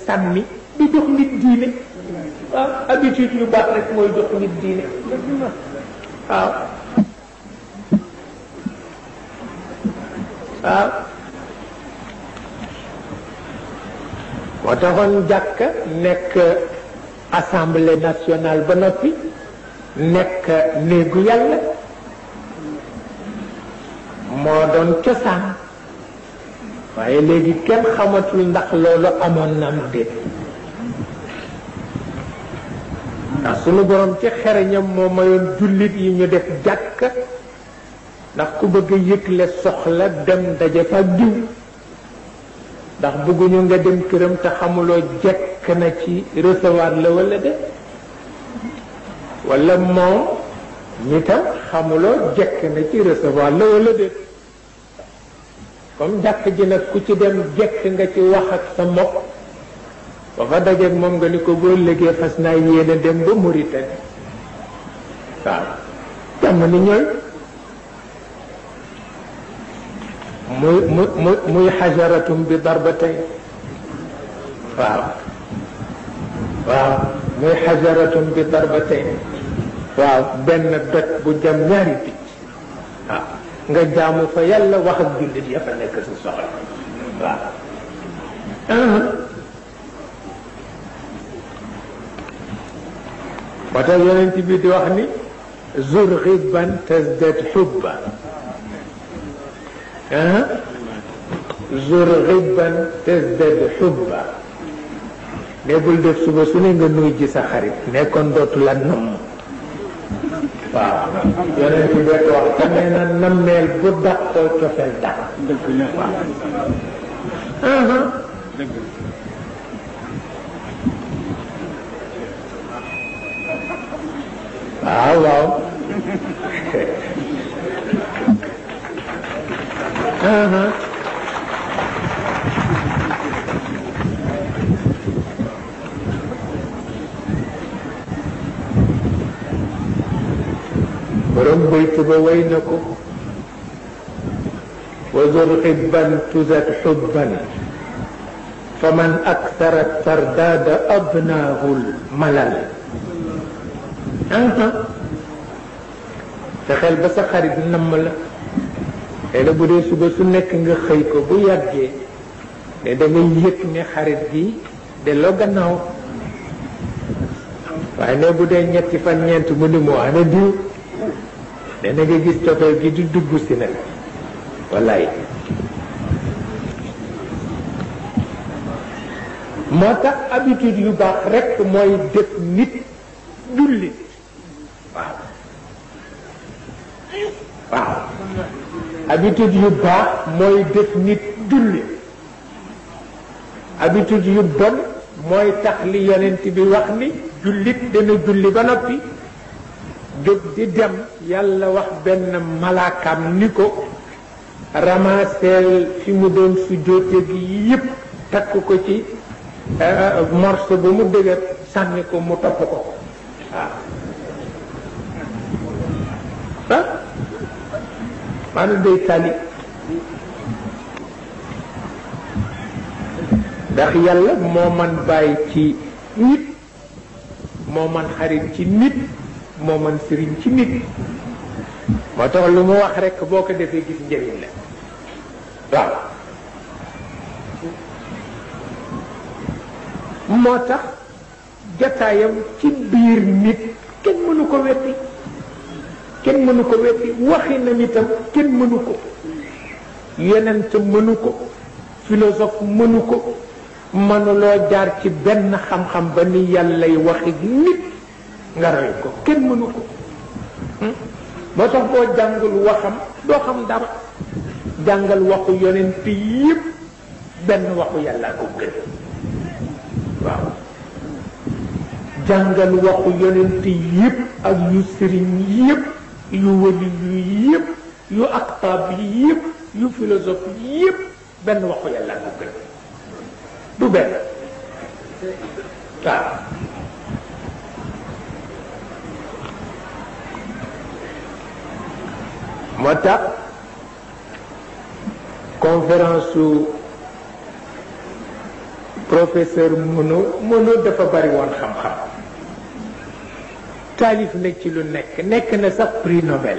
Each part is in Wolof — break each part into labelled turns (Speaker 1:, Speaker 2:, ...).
Speaker 1: sànni di jox nit diine waaw habitude yu baax rek mooy jox nit diine waaw waaw moo taxoon jàkka nekk assemblée nationale ba noppi nekk néegu yàlla moo doon cosaan waaye léegi kenn xamatul ndax loolu amoon na am déet ndax sunu borom ci xereñam moo mayoon jullit yi ñu def jàkka ndax ku bëgg a yëgle soxla dem daje fa diw ndax bëgguñu nga dem këram te xamuloo jekk na ci recevoir la wala de wala moom nitam xamuloo jekk na ci recevoir la wala de comme jàkk ji nag ku ci dem jekk nga ci wax ak sa mbokk ba fa dajeeg moom nga ni ko boo liggéey fas naa yéene dem ba Mauritanie waaw jàmm ni ñooy muy xajaratum bi darbatay waaw waaw muy xajaratum bi darbatay waaw benn doj bu jam ñaari picc waaw nga jaamu fa yàlla wax ak jullit ya fa nekk si soxla waaw moo tax yonent bi di wax ni zur ghibban tazdad hubba zur ghibban tazdad hubba ne bul def suba su ne nga nuy ji sa xarit ne kon dootu la namm waaw yonent bi ko wax te nee na nammeel bu dàqoo cofeel dàq waaw waaw borom baytu ba way na ko wa zur xibban tuzat xubban fa man aktara tardada abnaahul malal fexeel ba sa xarit namm la xëy na bu dee suba su nekk nga xëy ko bu yàggee ne da ngay yëg ne xarit gi delloo gannaaw waaye ne bu dee ñetti fan ñeent mu ni moo ana diw ne na nga gis cofeel gi di dugg si nag wallaay moo tax habitude yu baax rek mooy def nit jullit waaw waaw habitude yu baax mooy def nit jullit habitude yu bon mooy tax li yonent bi wax ni jullit dana julli ba noppi jóg di dem yàlla wax benn malaakam ni ko ramaseel fi mu doon su joote gi yépp takk ko ci morceau ba mu dëgër sànni ko mu topp ko waaw maanaam day tali ndax yàlla moo man bàyyi ci nit moo man xarit ci nit moo man sëriñ ci nit moo tax lu mu wax rekk boo ko defee gis njëriñ la waaw moo tax jataayam ci biir nit kenn mënu ko wetti kenn mënu ko wetti waxi na nitam kenn mënu ko yonent mënu ko philosophe mënu ko mënuloo jaar ci benn xam-xam ba ni yàllay waxi nit nga roy ko kenn mënu ko moo tax boo jàngul waxam doo xam dara jàngal waxu yonent yépp benn waxu yàlla ko gën waaw jàngal waxu yonent yépp ak yu sëriñ yépp yu wali yu yépp yu aktaab yépp yu philosophe yépp benn waxu yàlla ko gën du benn waaw moo tax conférence su professeur Monod dafa bari woon xam-xam taalif na ci lu nekk na sax prix Nobel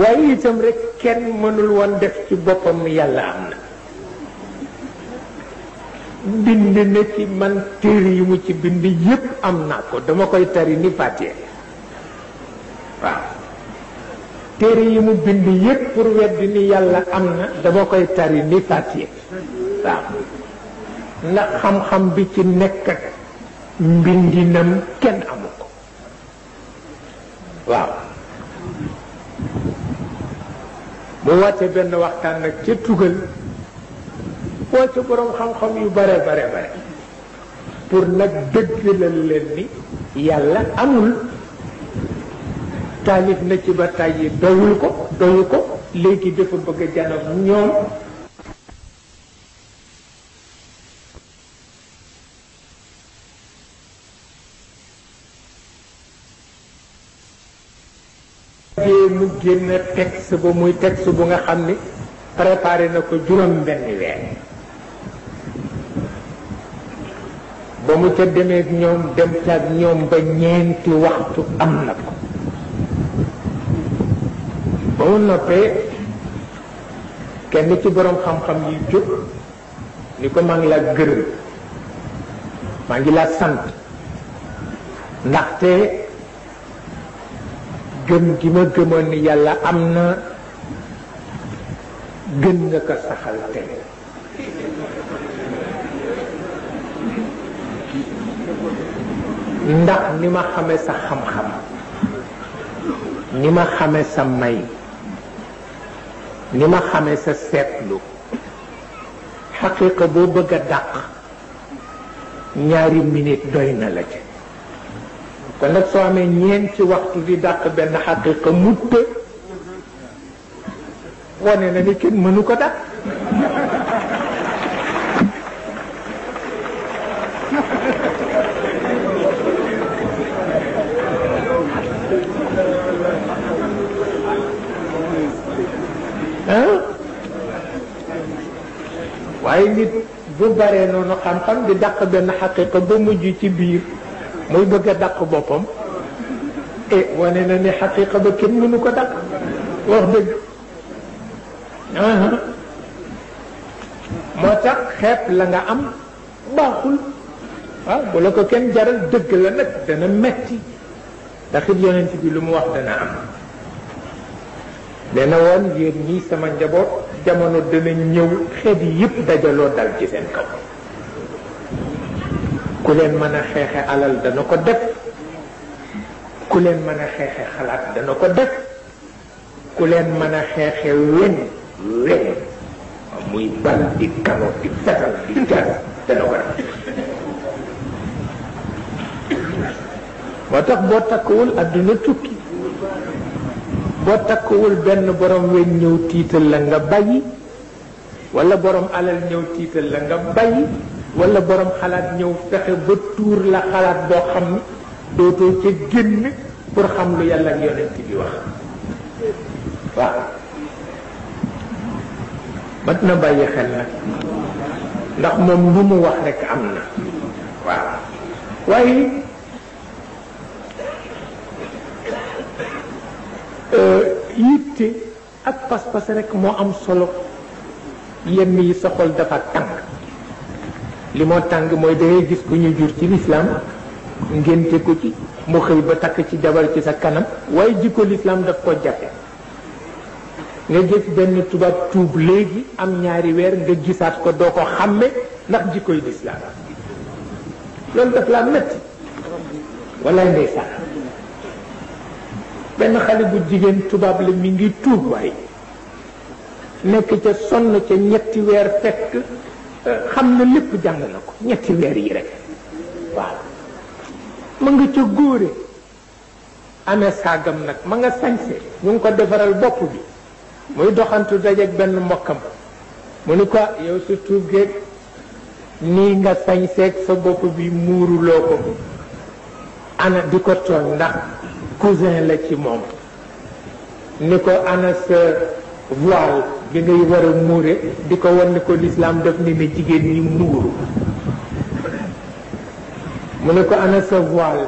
Speaker 1: waaye itam rek kenn mënul woon def ci boppam yàlla am na bind na ci man téere yi mu ci bind yépp am naa ko dama koy tari ni Fatiha waaw téere yi mu bind yépp pour weddi ni yàlla am na dama koy tari ni Fatiha waaw ndax xam-xam bi ci nekk ak mbindinam kenn amu ko waaw mu wàcce benn waxtaan nag ca tugal wàcce boroom xam-xam yu bare pour nag dëggalal leen ni yàlla amul taalif na ci ba tàyyi doyu ko léegi dafa bëgg a janoog ñoom mu génn texte ba muy texte bu nga xam ni préparé na ko juróom benn weer ba mu ca demee ñoom dem ca ñoom ba ñeenti waxtu am na ko ba mu noppee kenn ci boroom xam-xam yi jóg ni ko maa ngi la gërëm maa ngi la sant ndaxte gëm gi ma gëmoon ni yàlla am na gën nga ko saxal tey ndax ni ma xame sa xam-xam ni ma xame sa may ni ma xame sa seetlu xaqiqa boo bëgg a dàq ñaari minute doy na la ci kon nag soo amee ñeenti waxtu di dàq benn xaqiqa mutt wane na ni kenn mënu ko dàq waaye nit bu baree noonu xam-xam di dàq benn xaqiqa ba mujj ci biir muy bëgg a dàq boppam wane na ni xaqiqa ba kenn mënu ko dàq wax dëgg moo tax xeeb la nga am baaxul waaw bu la ko kenn jaral dëgg la nag dana metti ndax it yonent bi lu mu wax dana am dana woon yéen ñii sama njaboot jamono dana ñëw xeet yi yëpp dajaloo dal ci seen kaw ku leen mën a xeexe alal dana ko def ku leen mën a xeexe xalaat dana ko def ku leen mën a xeexe weñ muy bal di kano di fetal di jar dana ko def moo tax boo takkuwul adduna tukki boo takkuwul benn borom weñ ñëw tiital la nga bàyyi wala borom alal ñëw tiital la nga bàyyi wala borom xalaat ñëw fexe ba tuur la xalaat boo xam ne dootoo ca génn pour xam lu yàlla ak yonent bi wax waaw mat na bàyyi xel nag ndax moom lu mu wax rekk am na waaw waaye yitte ak pas-pas rekk moo am solo yenn yi sa xol dafa tàng li moo tàng mooy dangay gis ku ñu jur ci lislaam ngénte ko ci mu xëy ba takk ci jabar ci sa kanam waaye jikko lislaam daf ko jafe nga gis benn tubaab tuub léegi am ñaari weer nga gisaat ko doo ko xàmme ndax jikkoy lislaam loolu daf laa metti walla ndeysaan benn xale bu jigéen tubaab la mi ngi tuub waaye nekk ca sonn ca ñetti weer fekk xam na lépp jàng na ko ñetti weer yi rek waaw ma nga ca góore amee saagam nag ma nga sañse ñu ngi ko defaral bopp bi muy doxantu dajeeg benn mbokkam mu ni ko yow sa tuub geeg nii nga sañseeg sa bopp bi muuruloo ko ana di ko tooñ ndax cousin la ci moom ni ko ana sa voile bi ngay war a muure di ko wan ne ko lislaam daf ni ne jigéen ñi muuru mu ne ko ana sa voile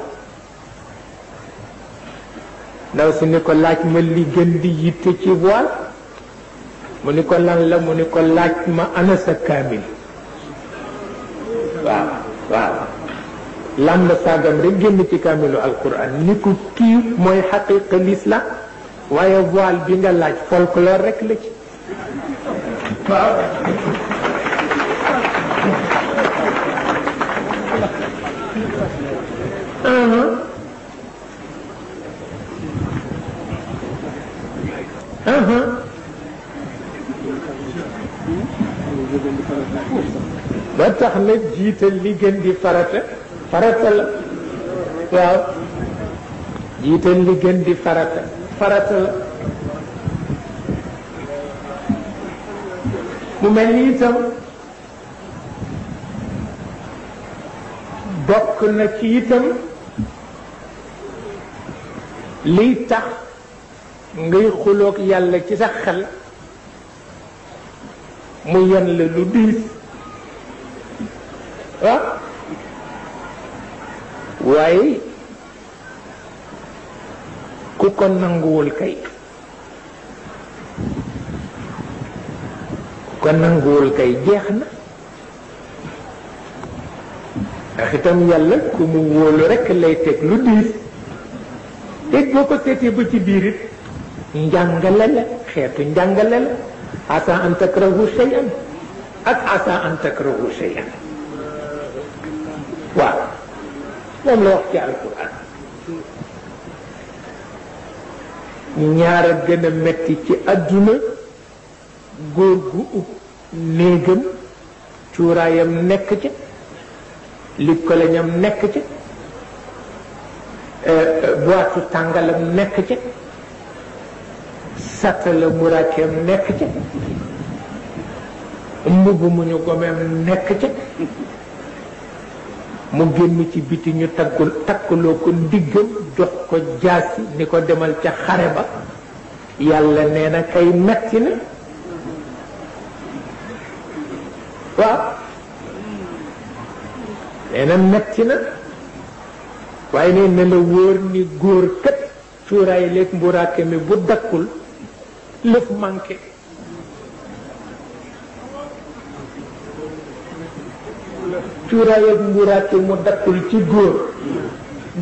Speaker 1: ndaw si ni ko laaj ma li gën di yitte ci voile mu ni ko lan la mu ni ko laaj ma ana sa kaamil waaw waaw lam saagam rek génn ci kaamilu alquran ni ko kii mooy xaqiqa l'islam waaye voile bi nga laaj folklore rek la ci waaw ba tax na jiital li gën di farata farata la waaw jiital li gën di farata farata la mu mel ni itam bokk na ci itam liy tax ngay xuloog yàlla ci sa xel mu yen la lu diis waaw waaye ku ko nanguwul kay ku ko nanguwul kay jeex na ndax itam yàlla ku mu wóolu rekk lay teg lu diis te boo ko seetee ba ci biir it njàngale la xeetu njàngale la asa an takrahu shay'an ak asa an takrahu shay'an waaw moom la wax ci alquran ñaar a gën a metti ci àdduna góor gu ub néegam cuuraayam nekk ca likkolañam nekk ca boitu tàngalam nekk ca satala muraakeem nekk ca mbubb mu ñu gomeem nekk ca mu génn ci biti ñu takkaloo ko ndiggam jox ko jaasi ni ko demal ca xare ba yàlla nee na kay metti na waaw nee na metti na waaye nee na la wóor ni góor kat cuuraay leeg mburaake mi bu dakkul lëf manqué cuuraay ak mburaake mu dakkul ci góor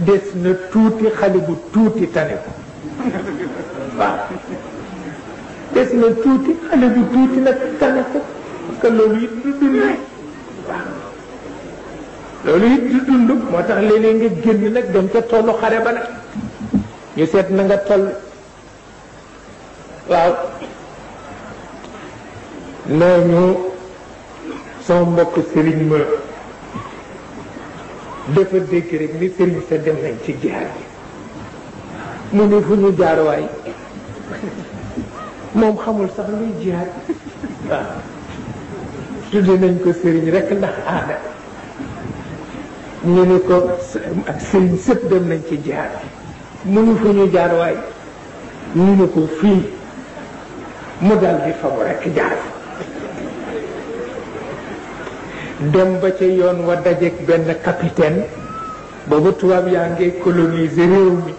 Speaker 1: des na tuuti xale bu tuuti tane ko waaw des na tuuti xale bu tuuti nag tane ko parce que loolu it du dund waaw loolu it du dund moo tax léeg-léeg nga génn nag dem ca tollu xare ba nag ñu seet na nga toll waaw nee ñu sama mbokk sëriñ ma dafa dégg rek ni sëriñ sa dem nañ ci jihaad bi mu ne fu ñu jaar waay moom xamul sax luy jihaad waaw tudde nañ ko sëriñ rek ndax aada ñu ne ko ak sëriñ sëpp dem nañ ci jihaad bi mu ne fu ñu jaar waay ñu ne ko fii mu dal di fabu rek jaar dem ba ca yoon wa dajeek benn capitaine boobu tubaab yaa ngi coloniser réew mi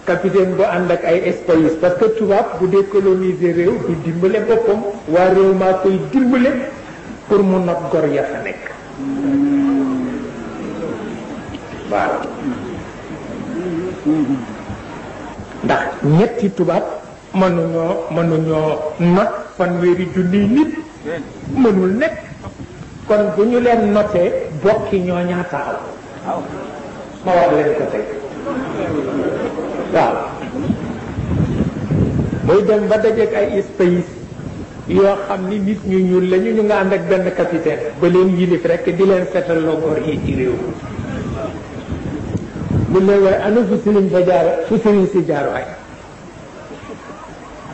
Speaker 1: capitaine bu ànd ak ay espagnol parce que tubaab bu dee coloniser réew du dimbale boppam waa réew maa koy dimbale pour mu not gor ya fa nekk waaw ndax ñetti tubaab mënuñoo not fanweeri junniy nit mënul nekk kon bu ñu leen notee bokki ñoo ñaa taxaw ma wax leen ko tey waaw muy dem ba dajeek ay espèces yoo xam ni nit ñu ñuul lañu ñu nga ànd ak benn capitaine ba leen yilif rek di leen seetal loo góor yi ci réew bu leen waaye ana fu sëriñ fa jaar fu sëriñ si jaar waay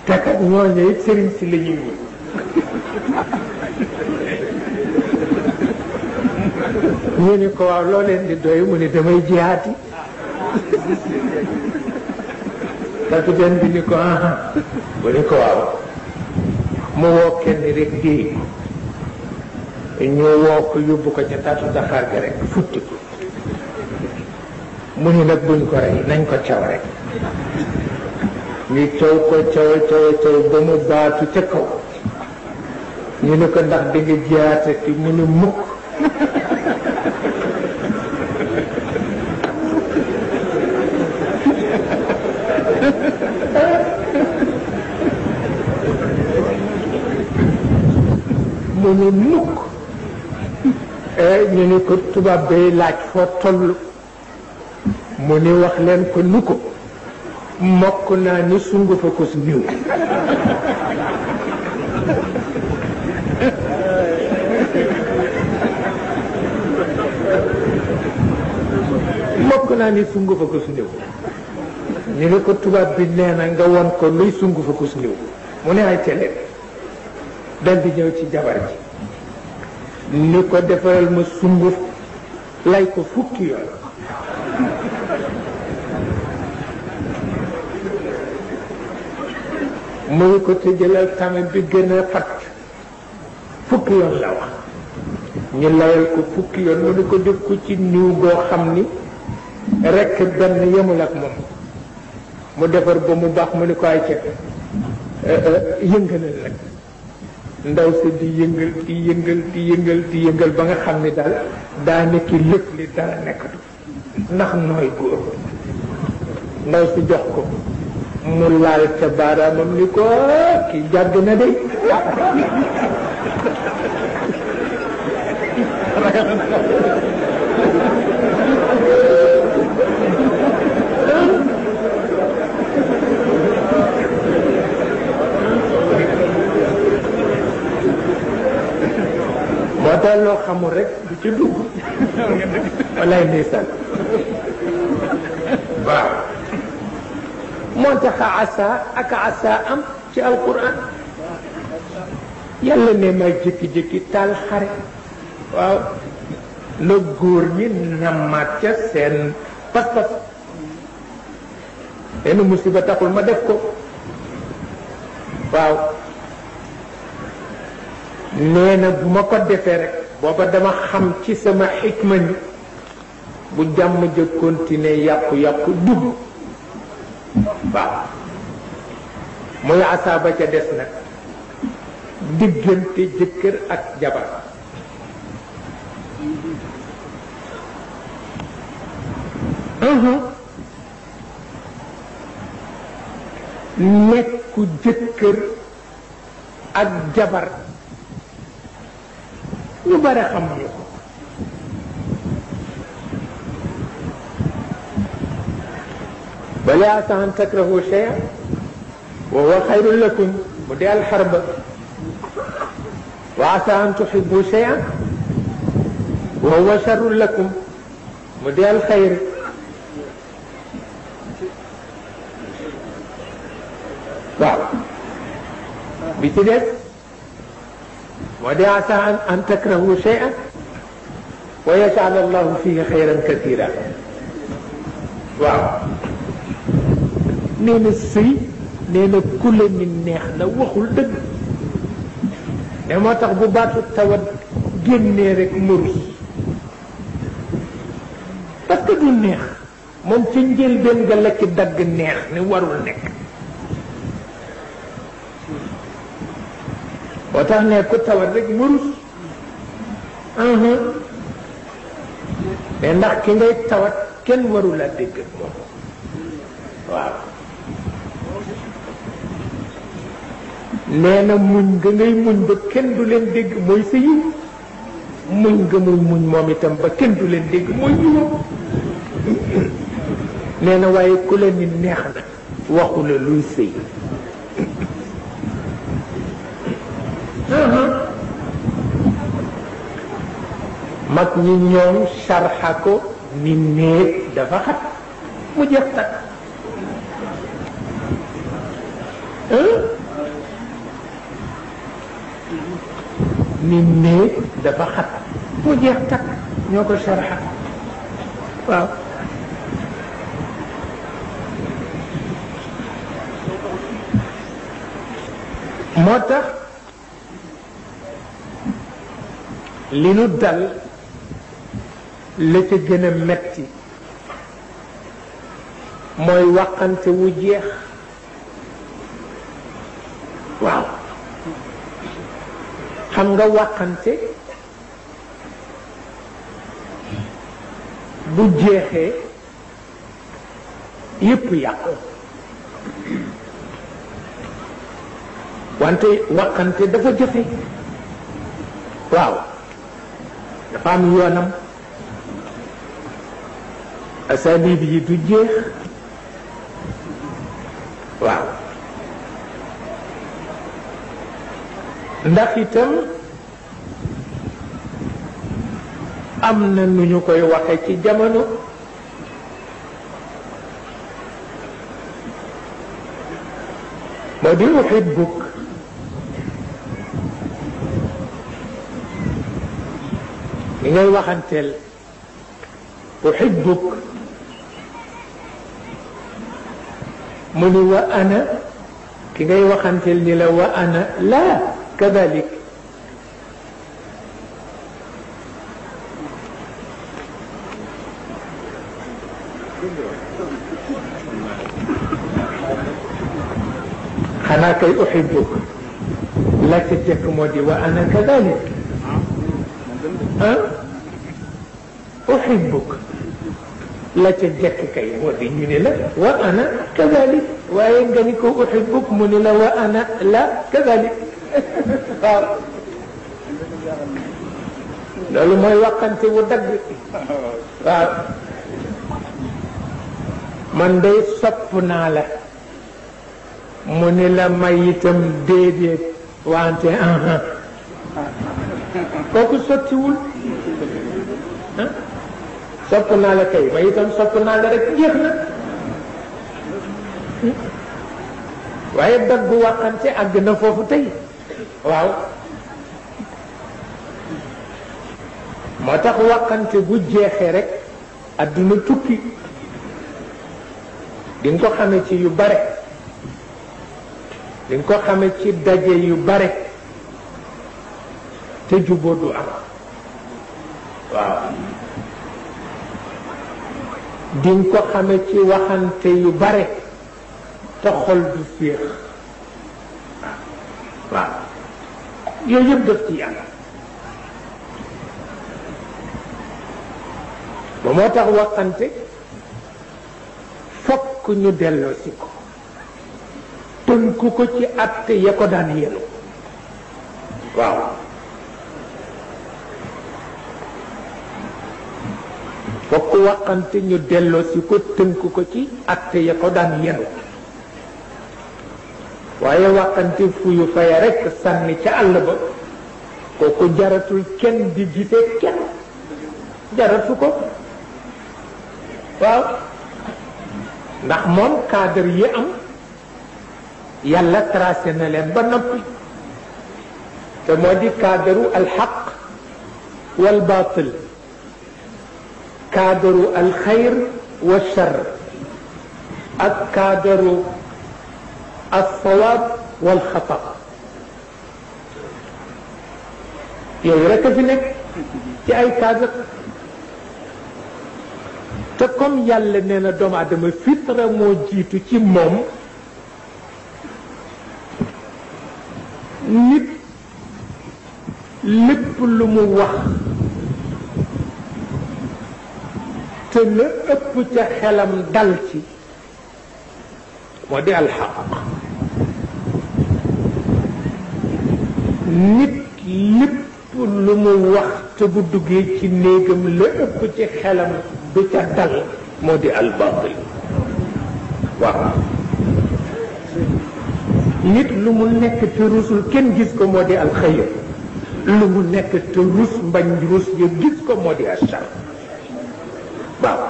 Speaker 1: te kat ñooñu it sëriñ si la ñuy wut ñu ni ko waaw loo leen di doy mu ni damay jihaati capitaine bi ni ko aha mu ni ko waaw mu woo kenn rek déey ñu woo ko yóbbu ko ca taatu daxaar ga rek futti ko mu ni nag buñ ko rey nañ ko caw rek ñu caw ko caw ba mu baatu ca kaw ñu ne ko ndax di nga jaatati mu ne mukk mu ne mukk ñu ne ko tubaab bay laaj foo toll mu ni wax leen ko nu ko mokk naa ni sungu fa ko su niw mokk naa ni sungu fa ko su niw ñu ne ko tubaab bi nee na nga won ko luy sungu fa ko su niw mu ne ay télé dal di ñëw ci jabar ji ni ko defaral ma sunguf lay ko fukki yoon muy ko tëjëlal tamit bi gën a fat fukki yoon la wax ñu layal ko fukki yoon mu ni ko def ko ci niw boo xam ni rekk benn yemul ak moom mu defar ba mu baax mu ni ko ay ca yëngalal nag ndaw si di yëngal ba nga xam ni daal daa nekki lëf li dara nekkatu ndax nooy góor ndaw si jox ko mu laal ca baaraamam ni ko kii jàgg na de moo tax loo xamul rek du ci dugg walaay ndeysaan waaw moo tax asa am ci alquran yàlla ne ma jékki-jékki taal xare waaw na góor ñi nammaat ca seen pas-pas benn musiba taxul ma def ko waaw nee na bu ma ko defee rek booba dama xam ci sama xikma ni bu jàmm ja continuer yàqu-yàqu dugg waaw muy asaaba ca des nag diggante jëkkër ak jabar nekku jëkkër ak jabar ñu bare xamuñu ko bal asaa an takrahu shay'an wa huwa khayrun lakum mu di alxarba wa asaa an tuhibbu shay'an wa huwa sharrun lakum mu di alxayr waaw bi ci des moo di asaa an takrahu shay'an wa yaj'al allahu fihi xayran katira waaw nee na sëy nee na ku la ni neex na waxul dëgg ne moo tax bu baatu tawat génnee rek murus parce que du neex moom ca njëlbéen nga la ci dagg neex ni warul nekk moo tax ne ku tawat rek murus mais ndax ki ngay tawat kenn warul a dégg moom waaw nee na muñ nga ngay muñ ba kenn du leen dégg mooy sa yiw muñ nga muy muñ moom itam ba kenn du leen dégg mooy yiw nee na waaye ku la ni neex na waxu la luy sëy mag ñi ñoom sarxa ko ni néeg dafa xat mu jeex takk ni néeg dafa xat mu jeex takk ñoo ko sarxa waaw moo tax li nu dal la ca gën a metti mooy waxante wu jeex waaw xam nga waxante bu jeexee yépp yàqu wante waxante dafa jafe waaw dafa am yoonam asalib yi du jeex waaw ndax itam am na nu ñu koy waxe ci jamono moo di uhibbuk li ngay waxanteel uhibbuk mu ni wa ana ki ngay waxanteel ni la wa ana la kadalik xanaa kay uhibbuk la ca jëkk moo di wa ana kadalik uhibbuk la ca jëkk kay moo di ñu ni la wa ana kadalik waaye nga ni ko uhibbuk mu ni la wa ana la kadalik waaw loolu mooy waxante wu dagg waaw man day sopp naa la mu ni la may itam déedéet wante kooku sottiwul sopp naa la kay may itam sopp naa la rek jeex na waaye daggu waxante àgg na foofu tey waaw moo tax waxante bu jeexee rek adduna tukki di nga ko xame ci yu bare di nga ko xame ci daje yu bare te juboo du am waaw di nga ko xame ci waxante yu bare te xol du féex waaw yooyu yëpp def ci yàlla ba moo tax waxante fokk ñu delloo si ko tënku ko ci àtte ya ko daan yenu waaw fokk waxante ñu delloo si ko tënku ko ci àtte ya ko daan yenu waaye waxante fu yu faya rekk sànni ca àll ba kooku jaratul kenn di gisee kenn jaratu ko waaw ndax moom cadre yi am yàlla tracé na leen ba noppi te moo di cadre alxaq wal baatil cadre alxayr wa shar ak cadre alsawaab wal xata yooyu rek a fi nekk ci ay cadre te comme yàlla nee na doomu aadama fitra moo jiitu ci moom nit lépp lu mu wax te la ëpp ca xelam dal ci moo di alxaq nit lépp lu mu wax te bu duggee ci néegam la ëpp ci xelam du ca dal moo di albaatil waaw nit lu mu nekk te rusul kenn gis ko moo di alxayr lu mu nekk te rus mbañ rus ya gis ko moo di achar waaw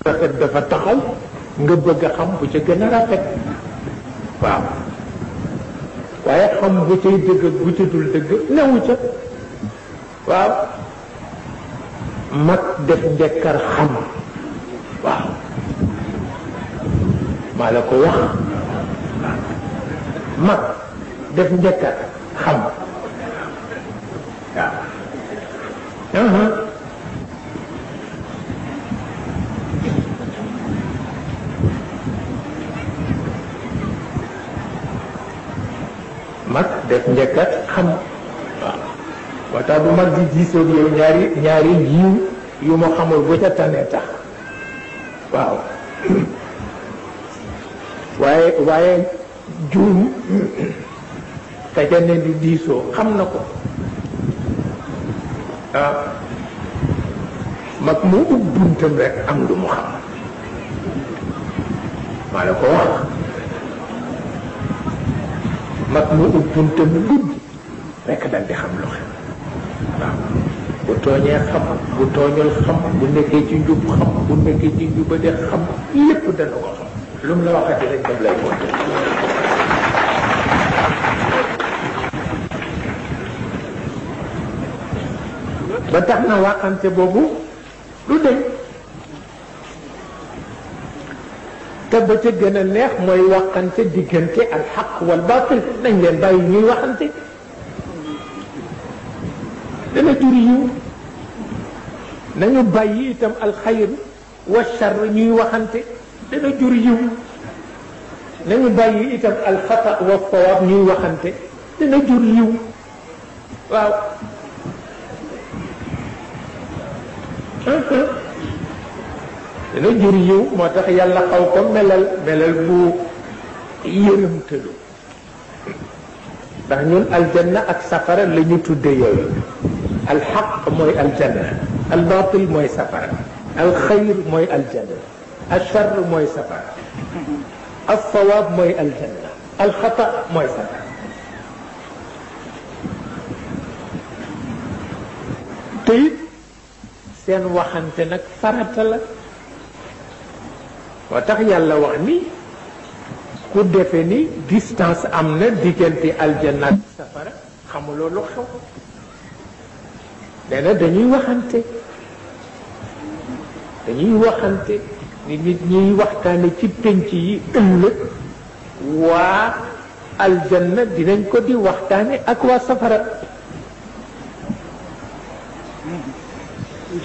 Speaker 1: rafet dafa taxaw nga bëgg a xam bu ca gën a rafet waaw waaye xam bu cay dëgg bu ca dul dëgg newu ca waaw mag def njekkar xam waaw maa la ko wax mag def njëkkat xam waaw mag def njëkkat xam waaw moo tax bu mag di diisoog yow ñaari yiw yu ma xamul bu ca tane tax waaw waaye juum ka ca ne di diisoo xam na ko waaw mag mu ub buntam rek am lu mu xam maa la ko wax mag mu ub buntam gudd rek dal di xam lu xam waaw bu tooñee xam bu tooñul xam bu nekkee ci njub xam bu nekkee ci njubade xam lépp dana ko xam lu mu la waxati rek daf lay monte ba tax na waxante boobu du deñ te ba ca gën a neex mooy waxante diggante al xaq wal baatil nañ leen bàyyi ñuy waxante dana jur yiw nañu bàyyi itam alxayr wa char ñuy waxante dana jur yiw nañu bàyyi itam alxata wa sawaab ñuy waxante dana jur yiw waaw dana jur yiw moo tax yàlla xaw ko melal bu yërëmtalu ndax ñun aljanna ak safara la ñu tudde yooyu alxaq mooy aljanna albaatil mooy safara alxayr mooy aljanna alchar mooy safara alsawaab mooy aljanna alxata mooy safara te it seen waxante nag farata la moo tax yàlla wax ni ku defe ni distance am na diggante aljanna ak safara xamuloo lu xew nee na dañuy waxante ni nit ñuy waxtaane ci penc yi ëllëg waa aljanna dinañ ko di waxtaane ak waa safara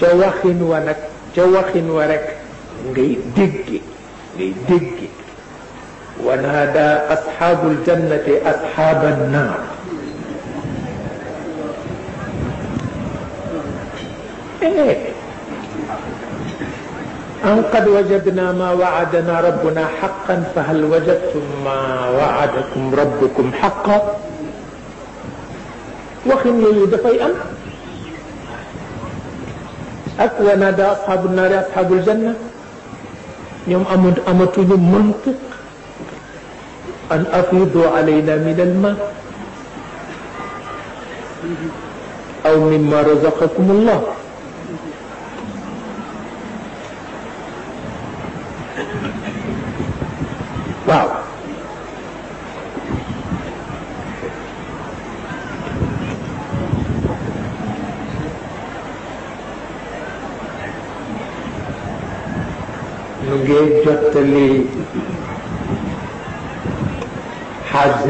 Speaker 1: ca waxin wa rek ngay dégge wa naada asxaabul jannati asxaaban naar an qad wajadna ma waadana rabbuna xaqan fa hal wajadtum ma waadakum rabbukum xaqan waxin yooyu dafay am ak wa naada asxaabu naari asxaabul janna ñoom amatuñu mantiq an afidu alayna min alma aw mimma razaqakum allah waaw nu ngi jottali xaaj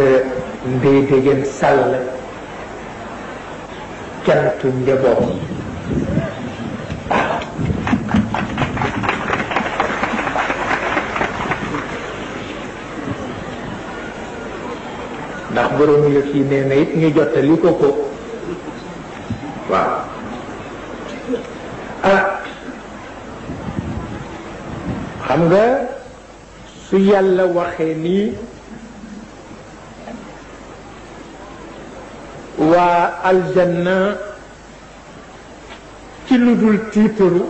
Speaker 1: Ndeye Degen Sall cantu njaboot ndax borom yëf yi nee na it ñu jottali ko waaw xam nga su yàlla waxee nii waa aljanna ci lu dul tiitaru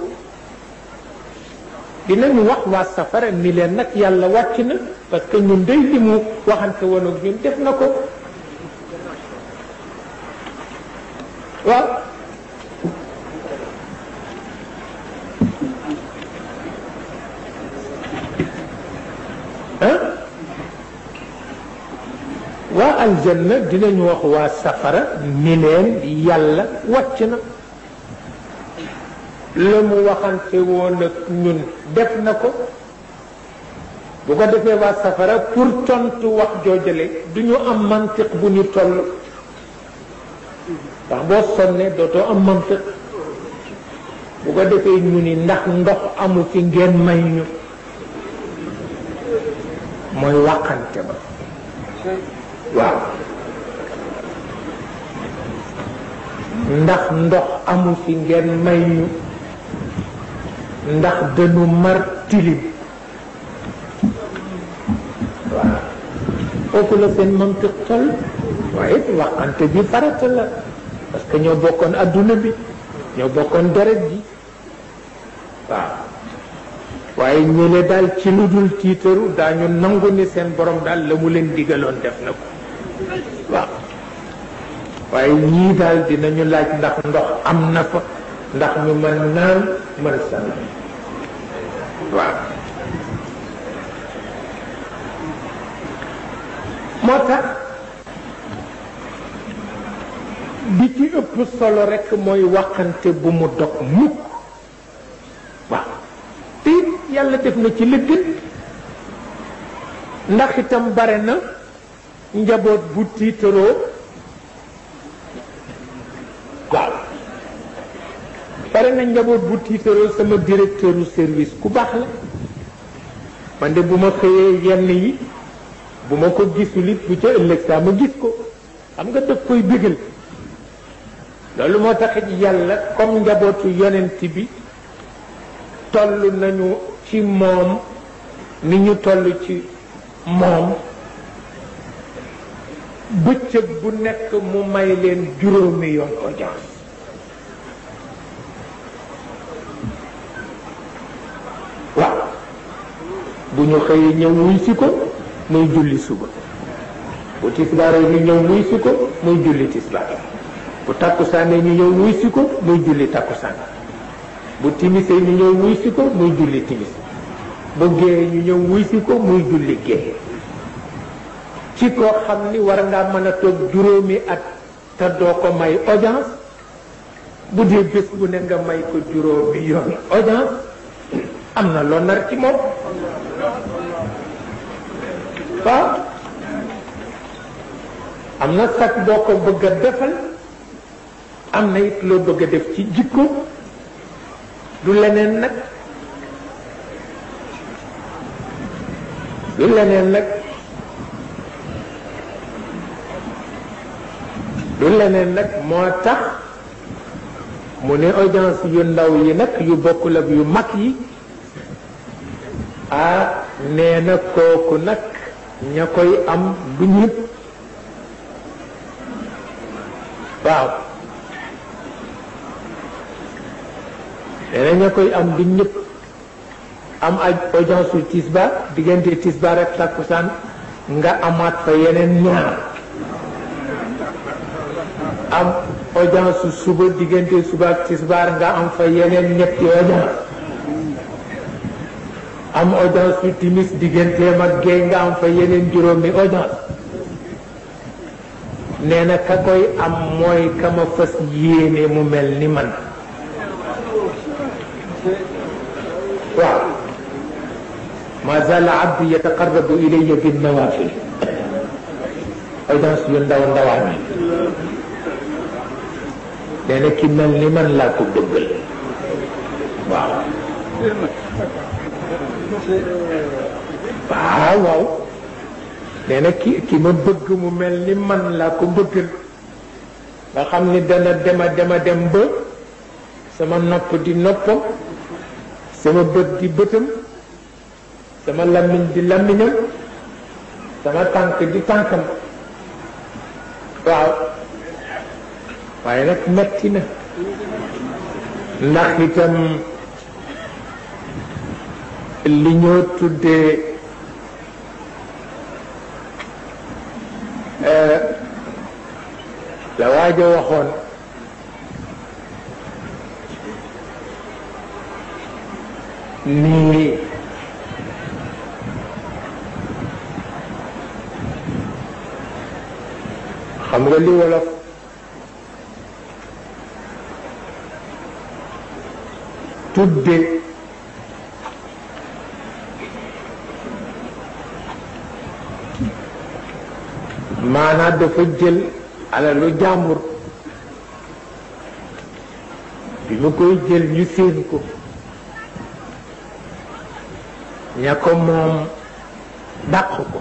Speaker 1: dinañu wax waa safara ni leen nag yàlla wàcc na parce que ñun day li mu waxante woon ak ñun def na ko waaw waa aljanna dinañu wax waa safara ni leen yàlla wàcc na la mu waxante woon ak ñun def na ko bu ko defee waa safara pour tontu wax joojale du ñu am mantiq bu ñu toll ndax boo sonnee dootoo am mantiq bu ko defee ñu ni ndax ndox amu fi ngeen may ñu mooy waxante ba waaw ndax ndox amu fi ngeen may ñu ndax dañu mar tilim waaw foofu la seen mantiq toll waaye waxante bi farata la parce que ñoo bokkoon adduna bi ñoo bokkoon deret ji waaw waaye ñële daal ci lu dul tiitaru daañu nangu ni seen borom daal la mu leen digaloon def na ko waaw waaye ñii daal dinañu laaj ndax ndox am na fa ndax ñu mën naan mën sana waaw moo tax bi ci ëpp solo rekk mooy waxante bu mu dog mukk waaw te yàlla def na ci la gën ndax itam bare na njaboot bu tiitaroo waaw bare na njaboot bu tiitaroo sama directeuru service ku baax la man de bu ma xëyee yenn yi bu ma ko gisul it bu ca ëllëg saa ma gis ko xam nga daf koy bégal loolu moo taxit yàlla comme njabootu yonent bi toll nañu ci moom ni ñu toll ci moom bëccëg bu nekk mu may leen juróomi yoon audience waaw bu ñu xëyee ñëw wuy si ko muy julli suba bu tisbaaree ñu ñëw wuy si ko muy julli tisbaar bu takkusaanee ñu ñëw wuy si ko muy julli takkusaan bu timisee ñu ñëw wuy si ko muy julli timis bu géeyee ñu ñëw wuy si ko muy julli géeye ci koo xam ni war ngaa mën a toog juróomi at te doo ko may audience bu dee bés bu ne nga may ko juróomi yoon audience am na loo nar ci moom waaw am na sax boo ko bëgg a defal am na it loo bëgg a def ci jikko du leneen nag du leneen nag du leneen nag moo tax mu ne audience yu ndaw yi nag yu bokkul ak yu mag yi ah nee na kooku nag ña koy am du ñëpp waaw nee na ña koy am du ñëpp am ay audience yu tisbaar diggante tisbaar ak takkusaan nga amaat fa yeneen ñaar am audience su suba diggante suba ak tisbaar nga am fa yeneen ñetti audience am audience su timis digganteem ak géey nga am fa yeneen juróomi audience nee na ka koy am mooy ka ma fas yéene mu mel ni man waaw ma zala abdi yataqarrabu ilayya bin nawafil audience yu ndaw ndawaan nee na ki mel ni man laa ko bëggal waaw waaw waaw nee na ki ma bëgg mu mel ni man laa ko bëggal nga xam ni dana dema dem ba sama nopp di noppam sama bët di bëtam sama làmmiñ di làmmiñam sama tànk di tànkam waaw waaye nag metti na ndax itam li ñoo tuddee la waaja waxoon nii xam nga li wolof tudde maanaa dafa jël alalu jàmbur bi mu koy jël ñu séen ko ña ko moom dàq ko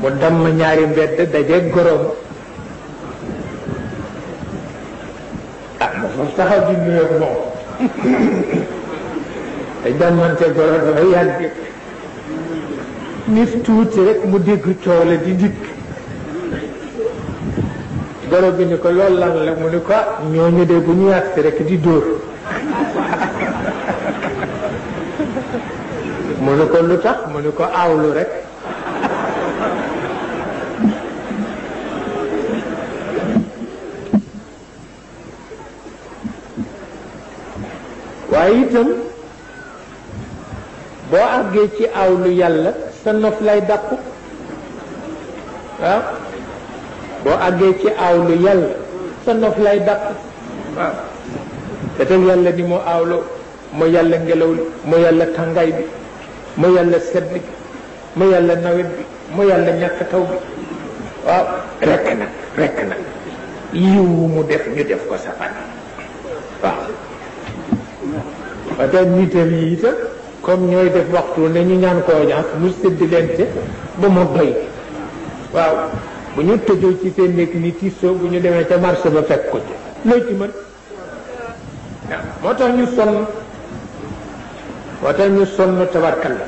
Speaker 1: mu damm ñaari mbedd daje gorom ma foofu taxaw di nuyoog moom te dammante goro dafa yàgg nit tuuti rek mu dégg coow la di dikk goro bi ni ko loolu lan la mu ni ko ñooñu de bu ñu yàgg rek di dóor mu ni ko lu tax mu ni ko aawlu rek waaye itam boo àggee ci awlu yàlla sa nof lay dàqu waaw boo àggee ci awlu yàlla sa nof lay dàqu waaw te tam yàlla ni moo awloo moo yàlla ngelaw li moo yàlla tàngaay bi moo yàlla sedd bi moo yàlla nawet bi moo yàlla ñàkk taw bi waaw rekk nag yiwu mu def ñu def ko safan waaw wata nitam yi itam comme ñooy def waxtu ne ñu ñaan ko audience mu sédd leen te ba mu doy waaw bu ñu tëjoo ci seen nekk ni tiisoo bu ñu demee ca marché ba fekk ko ci loo ci mën waaw moo tax ñu sonn tabarkalla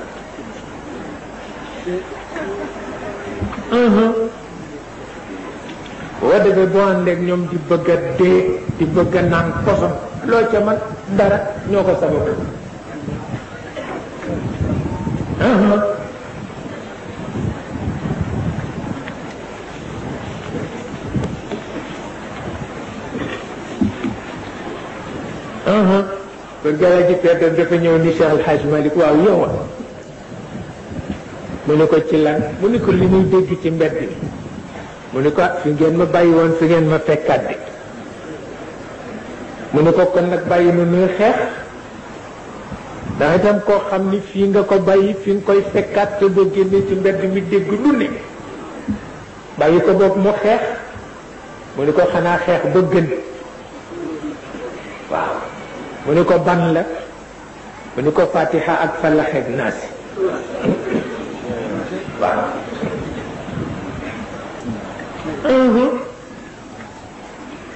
Speaker 1: boo defee boo àndeek ñoom di bëgg a dee di bëgg a naan poson loo ca man dara ñoo ko sababu ba gala ji perdam dafa ñëw ni Cheikh El Hadj Malick waaw yow mu ni ko ci lan mu ni ko li muy dégg ci mbedd bi mu ni ko fi ngeen ma bàyyi woon fi ngeen ma fekkaat bi mu ni ko kon nag bàyyi nu nuy xeex ndax itam koo xam ni fii nga ko bàyyi fi nga koy fekkaat te boo génnee ci mbedd mi dégg lu ne bàyyi ko boog mu xeex mu ni ko xanaa xeex ba gën waaw mu ni ko ban la mu ni ko Fatiha ak Falax ak Naas waaw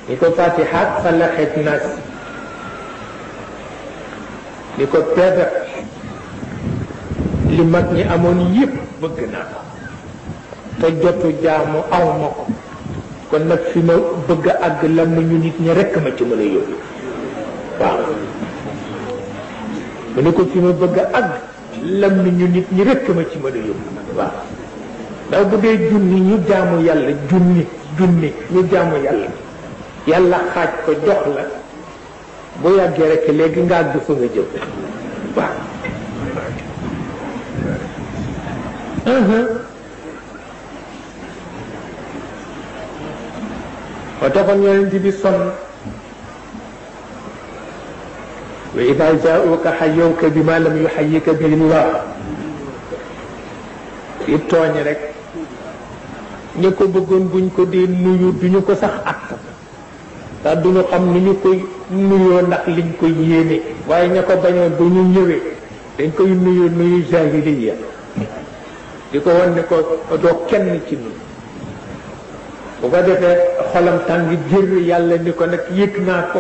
Speaker 1: ni ko Fatiha ak Falax ak Naas ni ko Pedre li mag ñi amoon yépp bëgg naa ko te jotu jaamu aw ma ko kon nag fi ma bëgg a àgg lam ñu nit ñi rekk ma ci mën a yóbbu waaw mu ni ko fi ma bëgg a àgg lam ñu nit ñi rekk ma ci mën a yóbbu waaw ndax bu dee junni ñu jaamu yàlla junni ñu jaamu yàlla yàlla xaaj ko jox la bu yàggee rek léegi nga àgg fa nga jëm waaw wa taxoon yonent bi sonn wa ida jaauka xayyawka bima lam yuxayyika bihi llah di tooñ rek ñi ko bëggoon buñ ko dee nuyu duñu ko sax attan ndax duñu xam ni ñu koy nuyoo ndax liñ koy yéene waaye ña ko bañoon bu ñu ñëwee dañ koy nuyu jahiliya di ko wan ne ko doo kenn ci ñun bu ko defee xolam tàng jër yàlla ni ko nag yëg naa ko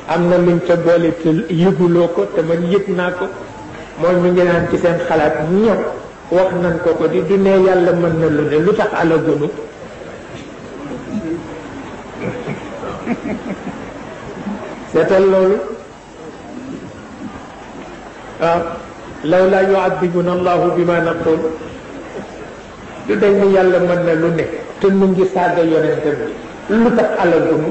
Speaker 1: am na luñ ca boole te yëguloo ko te man yëg naa ko mooy mi ngi naan ci seen xalaat ñëw wax nan ko di du ne yàlla mën na lu ne lu tax ala gënu seetal loolu waaw law laa yuadibuna allahu bima naqul du dañ ni yàlla mën na lu ne te nu ngi saaga yonentam bi lu tax ala gënu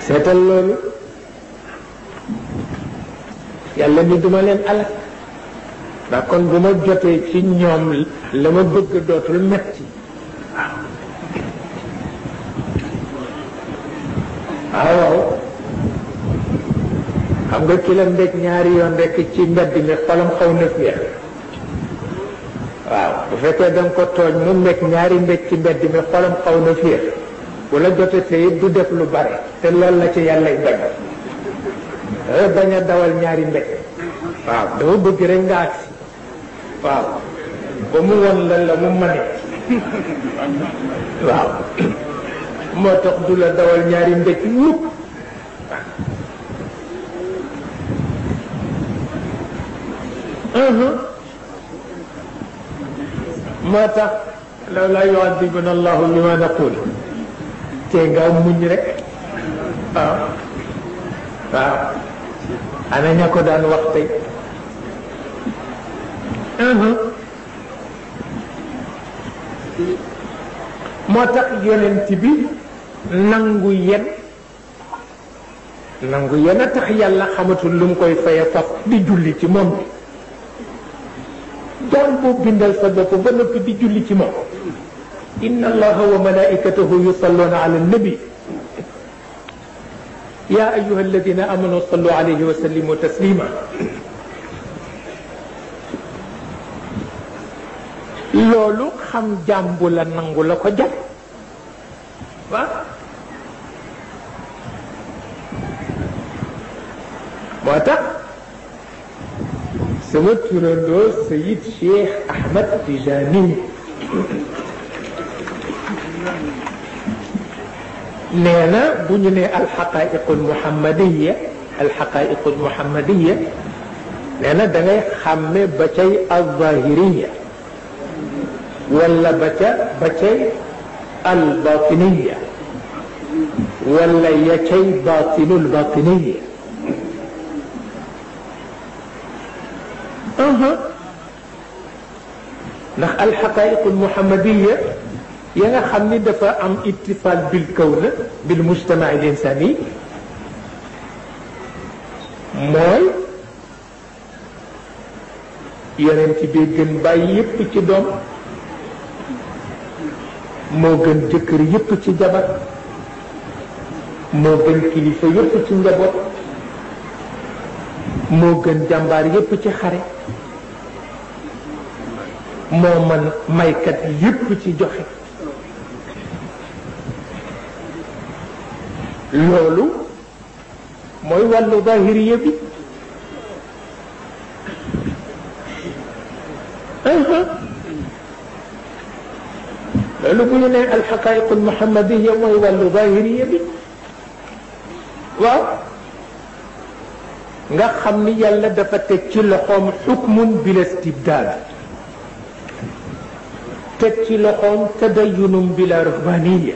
Speaker 1: seetal loolu yàlla ni duma leen alak ndax kon bu ma jotee ci ñoom la ma bëgg dootul metti waaw xam nga ki la mbéj ñaari yoon rek ci mbedd mi xolam xaw na féex waaw bu fekkee da nga ko tooñ mu mbéj ñaari mbéj ci mbedd mi xolam xaw na féex bu la jotatee it du def lu bare te loolu la ci yàllay bañ bañ a dawal ñaari mbéj waaw dama bëgg rek nga agsi waaw ba mu won la mu mane waaw moo tax du la dawal ñaari mbéj mukk moo tax law laa yu'adhibuna allahu bima naqul te nga muñ rek waaw waaw ana ña ko daan wax tey moo tax yonent bi nangu yen a tax yàlla xamatul lu mu koy faye faf di julli ci moom bi jaam boo bindal sa bopp ba noppi di julli ci moom inna allaha wa malaikatahu yusalluna ala nabi ya ayuha alladina amanu sallu alayhi wa sallimu taslima loolu xam jàmbu la nangu la ko jàpp waaw moo tax sama turandoo Sayid Cheikh Ahmed Tijani nee na bu ñu nee alxaqaiqul muhammadiya nee na da ngay xàmme ba cay alzahiriya wala ba cay albatiniya wala ya cay batinul batiniya ndax alxaqaiqul muhammadiya ya nga xam ni dafa am ittifal bil kawn bil mujtama al insani mooy yonent bi gën bàyyi yépp ci doom moo gën jëkkër yépp ci jabar moo gën kilifa yépp ci njaboot moo gën jàmbaar yépp ci xare moo mën maykat yépp ci joxe loolu mooy wàllu zahiriya bi loolu bu ñu nee alxaqaiqul muhammadiya mooy wàllu zahiriya bi waaw nga xam ni yàlla dafa teg ci loxoom xukmun bil istibdaal teg ci loxoom tadayunum bila ruhbaniya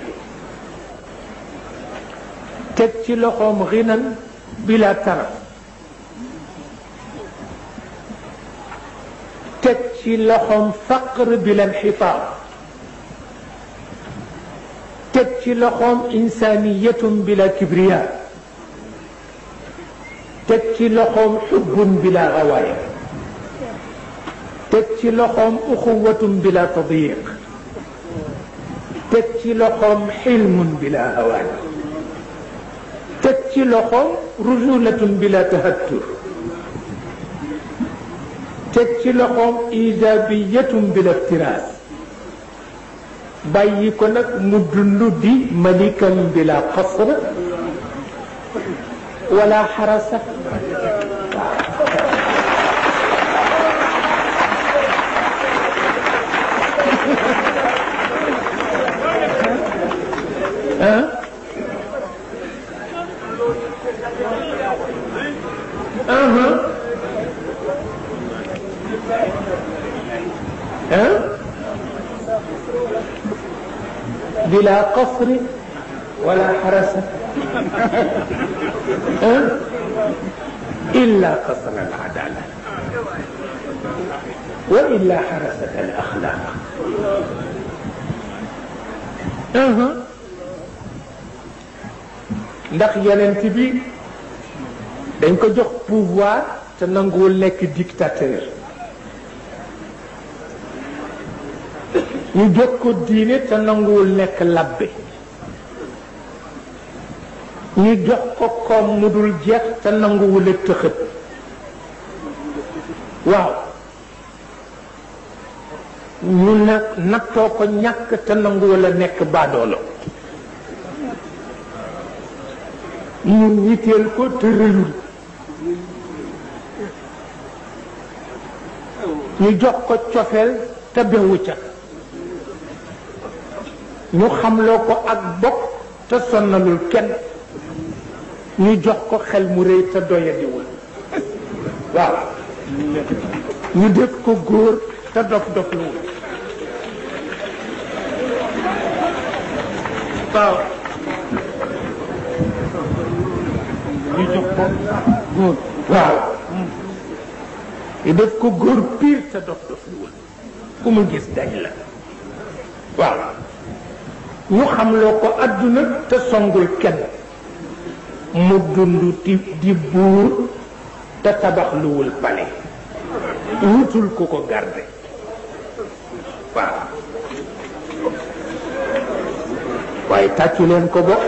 Speaker 1: teg ci loxoom ginan bila taraf teg ci loxoom faqr bila inxifaad teg ci loxoom insaniyatun bila kibriya teg ci loxoom xubbun bila gawaaya teg ci loxoom uxuwatun bila tadyiq teg ci loxoom xilmun bila hawaan teg ci loxoom rujulatun bila tahattur teg ci loxoom ijabiyatun bila iftiraas bàyyi ko nag mu dund di malikan bila qasr wala xarasa بلا قصر ولا حرسة إلا قصر العدالة وإلا حرسة الأخلاق ndax yonent bi dañ ko jox pouvoir te nanguwul nekk dictateur ñu jox ko diine te nanguwul nekk labbe ñu jox ko koom mu dul jeex te nanguwul a tëxët waaw ñu nag nattoo ko ñàkk te nanguwul a nekk baadoolo ñu niteel ko te rëyul ñu jox ko cofeel te bewu ca ñu xamloo ko ak bokk te sonnalul kenn ñu jox ko xel mu rëy te doyadiwul waaw ñu def ko góor te dof luwul waaw ñu jox ko góor waaw ñu def ko góor piir te dof luwul ku mu gis dañ la waaw ñu xamloo ko adduna te songul kenn mu dund di buur te tabax luwul pale wutul ku ko garde waaw waaye tàccu leen ko bokk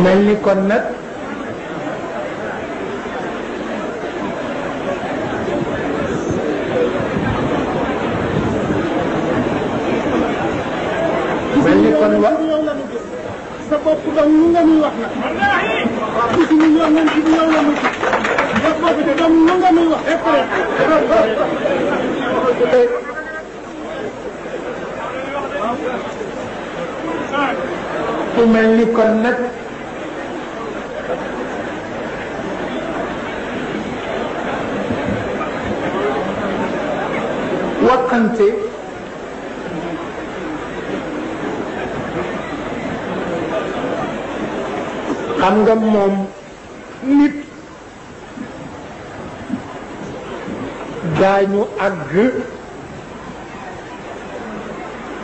Speaker 1: mel ni kon nag mel ni kon wax
Speaker 2: sa bopp dong lu nga muy wax nag gis ñu yoon nañ ci yow la mu ci sa bopp dong lu nga muy wax
Speaker 1: ku mel ni kon nag waxante xam nga moom nit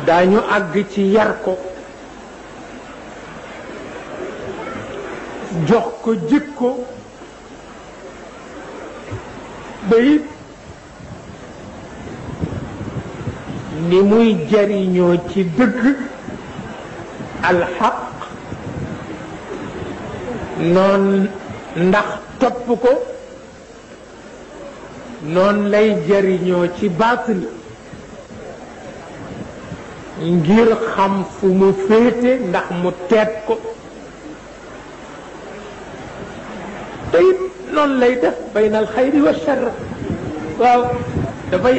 Speaker 1: daañu àgg ci yar ko jox ko jikko ba it ni muy jariñoo ci dëgg alxaq noon ndax topp ko noon lay jariñoo ci baatil ngir xam fu mu féete ndax mu teet ko te it noonu lay def bayna al xayri wa charr waaw dafay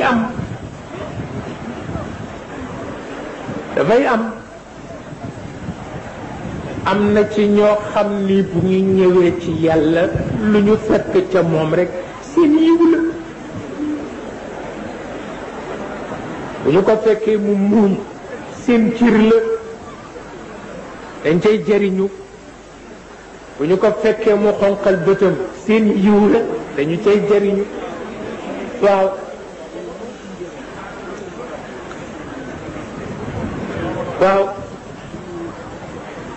Speaker 1: am na ci ñoo xam ni bu ñu ñëwee ci yàlla lu ñu fekk ca moom rek seen yiw la bu ñu ko fekkee mu muuñ seen cir la dañ cay jëriñu bu ñu ko fekkee mu xonqal bëtam seen yiw la dañu cay jëriñu waaw waaw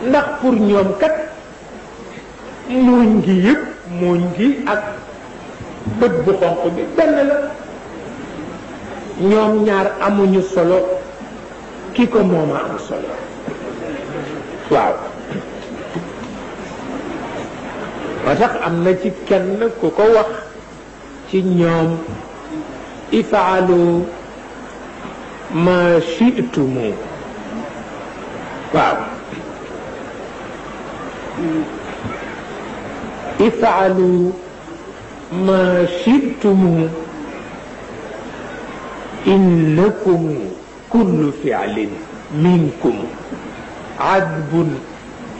Speaker 1: ndax pour ñoom kat muuñ gi yëpp muuñ gi ak bët bu xonq bi benn la ñoom ñaar amuñu solo ki ko mooma am solo waaw moo tax am na ci kenn ku ko wax ci ñoom ifaalu ma shi'tumu waaw ifaalu ma shi'tumu innakum kullu fi'lin minkum adbun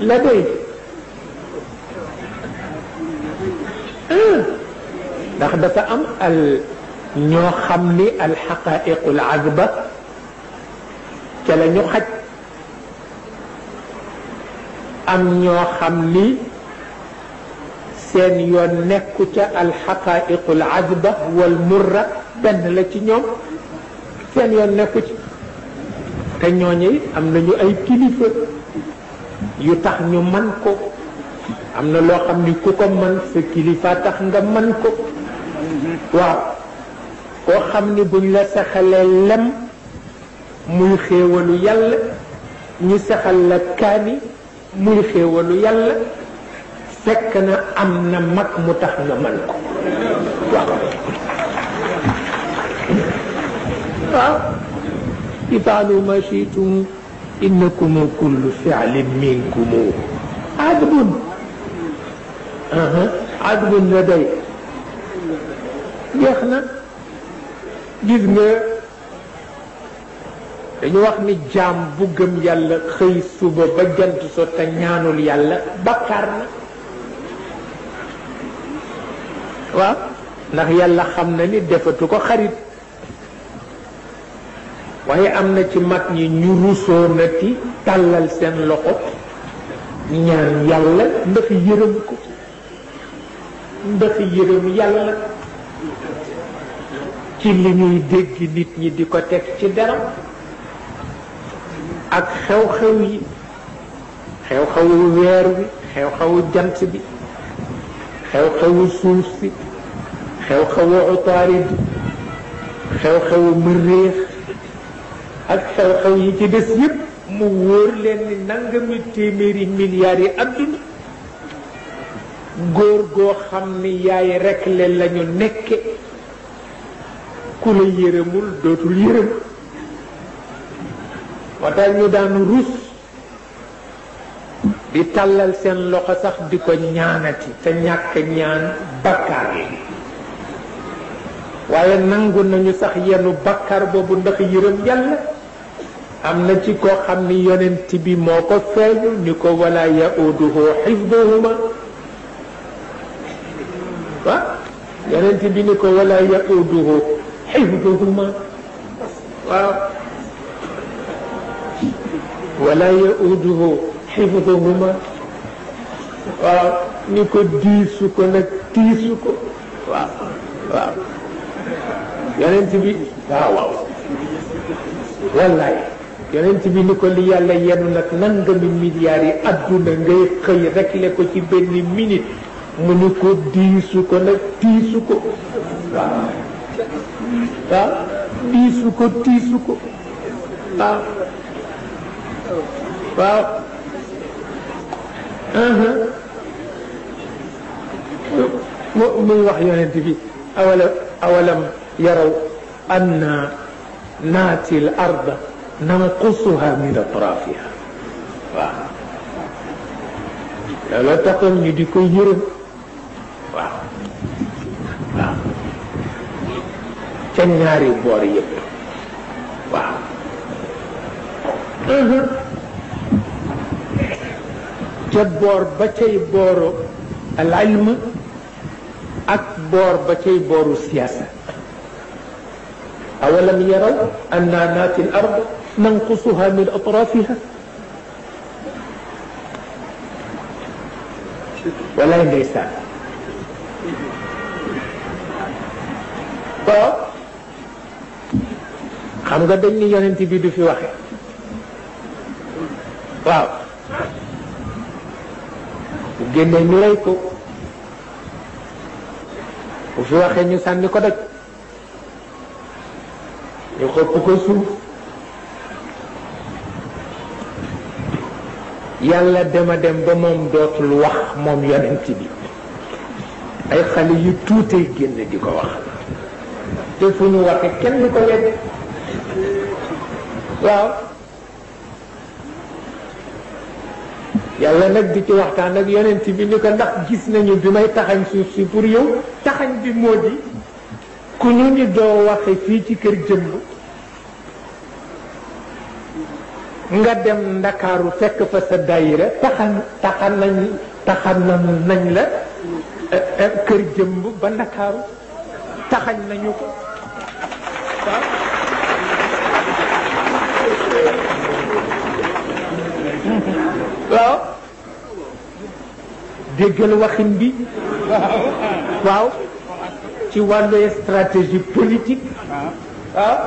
Speaker 1: laday ndax dafa am ñoo xam ni alxaqaiqul azba ca la ñu xaj am ñoo xam ni seen yoon nekku ca alxaqaiqul azba wal murra benn la ci ñoom seen yoon nekku ci te ñooñu am nañu ay kilifa yu tax ñu man ko am na loo xam ni ku ko man sa kilifa tax nga man ko waaw koo xam ni buñ la saxalee lem muy xéewalu yàlla ñu saxal la kaani muy xéewalu yàlla fekk na am na mag mu tax nga man ko waaw waaw ifaalu ma shi'tum innakum kullu fi'lin minkum adbun adbun la day jeex na gis nga dañu wax ni jaam bu gëm yàlla xëy suba ba jant so te ñaanul yàlla bakkaar na waaw ndax yàlla xam na ni defatu ko xarit waaye am na ci mag ñi ñu rusoo na ti tàllal seen loxo ñaan yàlla ndax yërëm ko ndax yërëm yàlla ci li ñuy dégg nit ñi di ko teg ci deram ak xew-xew yi xew-xewu weer wi xew-xewu jant bi xew-xewu suuf si xew-xewu utaarid xew-xewu mëréex ak xew-xew yi ci des yépp mu wóor leen ni nangami téeméeri milliards yi adduna góor goo xam ni yaay rekk leen lañu nekke ku la yërëmul dootul yërëm moo tax ñu daan rus di tàllal seen loxo sax di ko ñaanati te ñàkk ñaan bakkaar yi waaye nangu nañu sax yenu bakkaar boobu ndax yërëm yàlla am na ci koo xam ni yonent bi moo ko feeñu ni ko wala yauduhu xifduhuma waaw yonent bi ni ko wala yauduhu xifduhuma waaw wala yauduhu xifduhuma waaw ni ko diisu ko nag tiisu ko waaw waaw yonent bi waaw waaw wallaay yonent bi ni ko li yàlla yenu nag nangami milliards yi adduna ngay xëy rekle ko ci benn minute mu ni ko diisu ko nag tiisu ko waaw waaw diisu ko tiisu ko waaw waaw muy wax yonent bi awalam yaraw anna naati al arda nanqusuha min atrafiha waaw looloo taxoon ñu di ko yërëm waaw waaw ca ñaari boor yëpp waaw ca boor ba cay booru al ilm ak boor ba cay booru siyaasa awalam yaraw anna naati al ard nanqusuha min atrafiha walaay ndeysaan waaw xam nga dañ ni yonent bi du fi waxe waaw bu génnee ñu rey ko bu fi waxee ñu sànni ko doj ñu xëpp ko suuf yàlla dema dem ba moom dootul wax moom yonent bi ay xale yu tuutee génn di ko wax te fu ñu waxe kenn du ko wedd waaw yàlla nag di ci waxtaan ak yonent bi ni ko ndax gis nañu bi may taxañ suuf si pour yow taxañ bi moo di ku ñu ni doo waxe fii ci kër jëmb nga dem ndakaaru fekk fa sa daayira taxan nañ la kër jëmb ba ndakaaru taxañ nañu ko waaw déggal waxin bi waaw ci wàllu stratégie politique waaw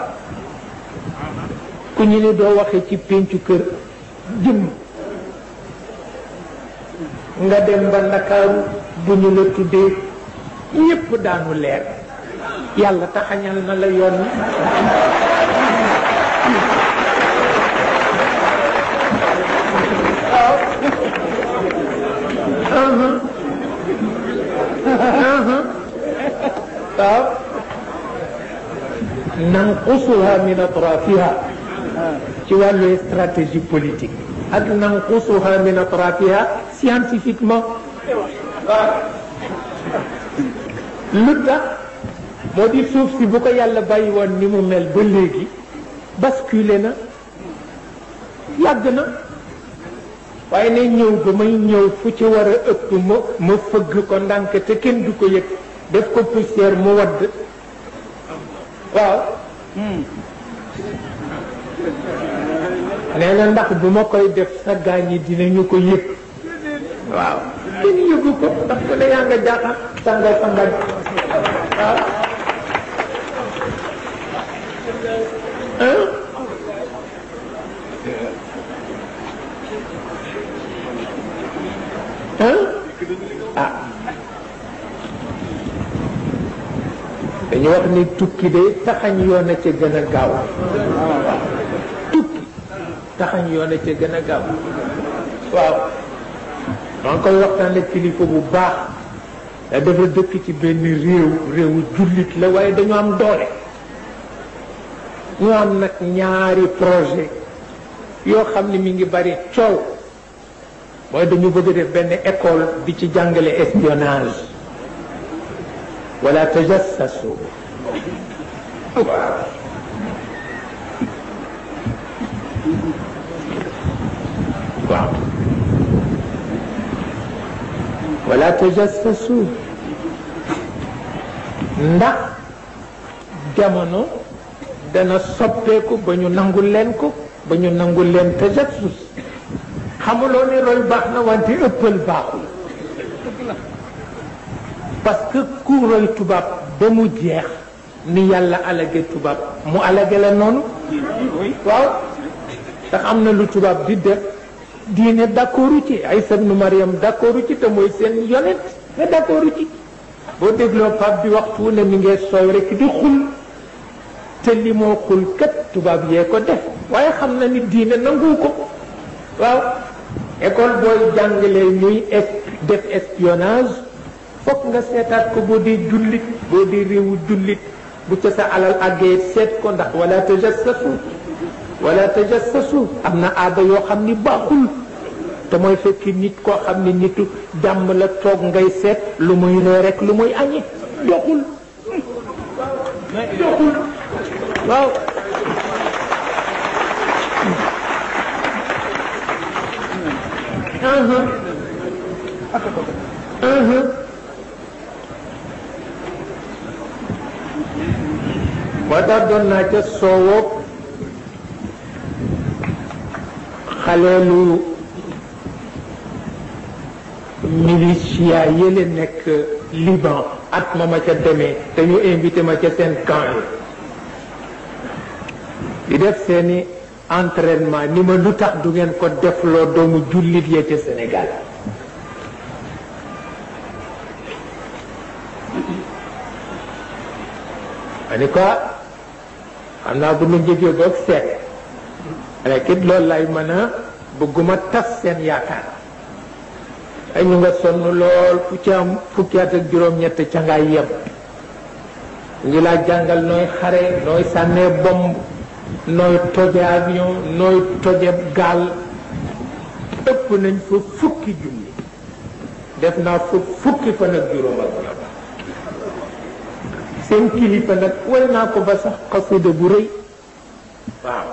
Speaker 1: ku ñu ne doo waxee ci péncu kër jëmm nga dem ba ndakaaru bu ñu la tuddee ñépp daanu leer yàlla taxañal na la yoon waaw nanqusuha min atrafiha ci wàllu stratégie politique ak nanqusuha min atrafiha scientifiquement waaw lu tax moo di suuf si bu ko yàlla bàyyi woon ni mu mel ba léegi basculé na yàgg na waaye ne ñëw ba may ñëw fu ci war a ëpp ma fëgg ko ndànk te kenn du ko yëg def ko poussière mu wadd waaw nee na ndax bu ma koy def sa gaañ yi dinañu ko yëg waaw kenn yëgu ko ndax ko ne yaa nga jaaxal sanga waaw dañu wax ni tukki de taxañ yoon a ca gën a gaaw tukki taxañ yoon a ca gën a gaaw waaw maa ngi koy waxtaan ak kilifa bu baax dafa dëkk ci benn réewu jullit la waaye dañu am doole ñu am nag ñaari projet yoo xam ne mi ngi bari coow mooy dañu bëgg a def benn école di ci jàngale espionnage wala tajassasu waaw waaw wala tajassasu ndax jamono dana soppeeku ba ñu nangul leen ko ba ñu nangul leen tajassus xamuloo ne roy baax na wante ëppal baaxul parce que ku roy tubaab ba mu jeex ni yàlla alage tubaab mu alage la noonu waaw ndax am na lu tubaab di def diine d'accordu ci Isa ibnu Maryam d'accordu ci te mooy seen yonent mais d'accordu ci boo dégloo Pape bi waxtu ne mi ngee soow rek di xul te li moo xul kat tubaab yee ko def waaye xam na ni diine nangu ko waaw école booy jàngalee ñuy def espionnage fokk nga seetaat ko boo dee jullit boo dee réewu jullit bu ca sa alal àggee seet ko ndax wala tajassasu am na aada yoo xam ni baaxul te mooy fekk nit koo xam ni nitu jàmm la toog ngay seet lu muy ree rek lu muy añe doxul waaw moo tax doon naa ca soowoo xaleelu militia yële nekk Liban at ma ca demee te ñu invité ma ca seen camp yi di def seeni entraînement ni ma lu tax du ngeen ko defloo doomu jullit ya ca Sénégal ma ni ko xam naa bu nu jógee boog seet rek it loolu lay mën a bëgguma tas seen yaakaar ay ñu nga sonn lool fu ci am fukki at ak juróom-ñett ca ngay yem ngi laa jàngal nooy xare nooy sànnee bomb nooy toje avion nooy toje gaal ëpp nañ fa fukki junni def naa fa fukki fan ak juróom ak ñoom seen kilifa nag way naa ko ba sax xasida bu rëy waaw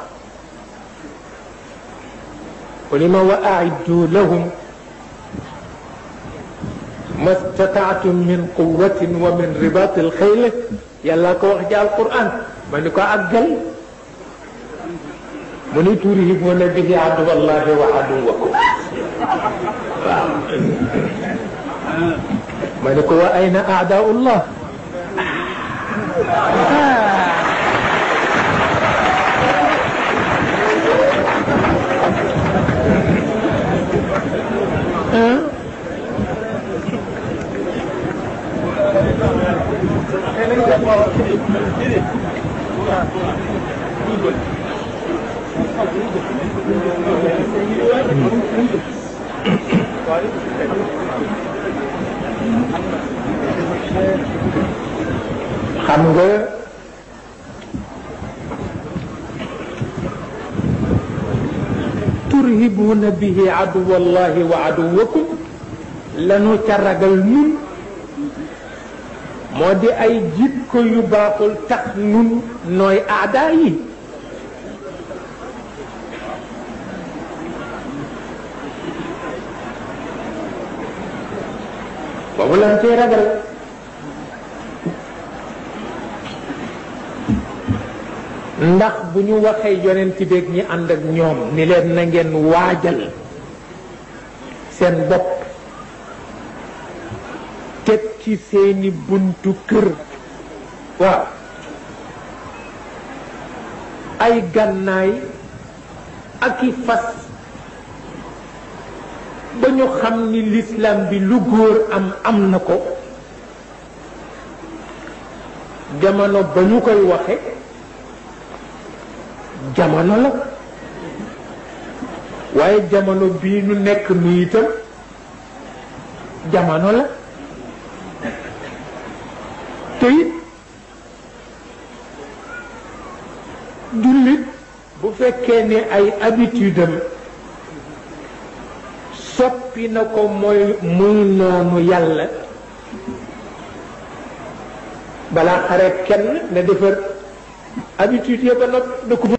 Speaker 1: ولما وأعدوا لهم ما استطعتم من قوة ومن رباط الخيل يلا كو وخجا القرآن منكو أقل من ترهبون به عدو الله وعدوكم منكو وأين أعداء الله xam nga turhibuuna bihi aduwallahi wa aduwakum lanu ca ragal nun moo di ay jikko yu baaxul tax nun nooy aadaa yi boobu lan cay ragal ndax bu ñu waxee yonent beeg ñi ànd ak ñoom ni leen na ngeen waajal seen bopp teg ci seeni buntu kër waaw ay gànnaay ak i fas ba ñu xam ni l'islam bi lu góor am na ko jamono ba ñu koy waxe jamono la waaye jamono bii nu nekk nu itam jamono la te it jullit bu fekkee ne ay habitude am soppi na ko mooy muy noonu yàlla balaa xare kenn na defar habitude ya ba noppi da ko